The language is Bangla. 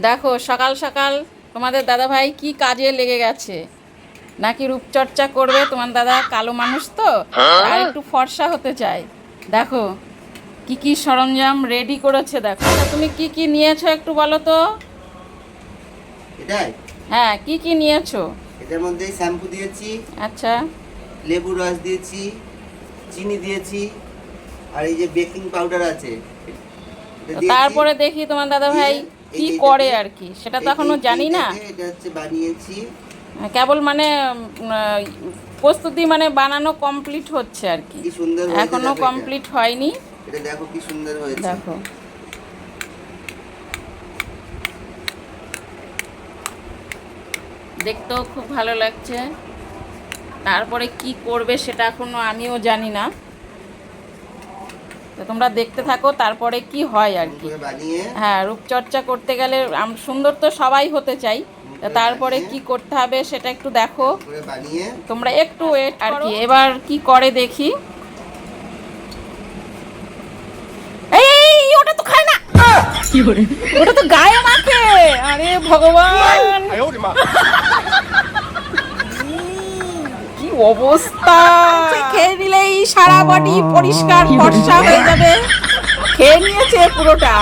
দেখো সকাল সকাল তোমাদের দাদা ভাই কি কাজে লেগে গেছে। নাকি রূপচর্চা করবে, তোমার দাদা কালো মানুষ তো, আর একটু ফর্সা হতে চায়। দেখো কি কি সরঞ্জাম রেডি করেছে। দেখো আচ্ছা, তুমি কি কি নিয়েছো একটু বলো তো। এটাই? হ্যাঁ, কি কি নিয়েছো? এটার মধ্যে শ্যাম্পু দিয়েছি, আচ্ছা, লেবু রস দিয়েছি, চিনি দিয়েছি, আর এই যে বেকিং পাউডার আছে এটা দিয়েছি। তারপরে দেখি তোমার দাদা ভাই কি করে আর কি, সেটা তো এখনো জানি না। এটা হচ্ছে বানিয়েছি কেবল মানে প্রস্তুতি মানে বানানো কমপ্লিট হচ্ছে আর কি, কি সুন্দর হয়েছে। এখনো দেখো কমপ্লিট হয়নি। এটা দেখো কি সুন্দর হয়েছে। দেখো দেখতেও খুব ভালো লাগছে। তারপরে কি করবে সেটা এখনো আমিও জানি না, তো তোমরা দেখতে থাকো তারপরে কি হয় আর কি। বানিয়ে হ্যাঁ, রূপচর্চা করতে গেলে সুন্দর তো সবাই হতে চাই, তা তারপরে কি করতে হবে সেটা একটু দেখো, বানিয়ে তোমরা একটু ওয়েট আর কি। এবার কি করে দেখি। এই ওটা তো খায় না, ওটা তো গায়ে মাখে। আরে ভগবান, কি অবস্থা! খেয়ে নিলেই সারা বডি পরিষ্কার ফর্সা হয়ে যাবে। খেয়ে নিয়েছে পুরোটা।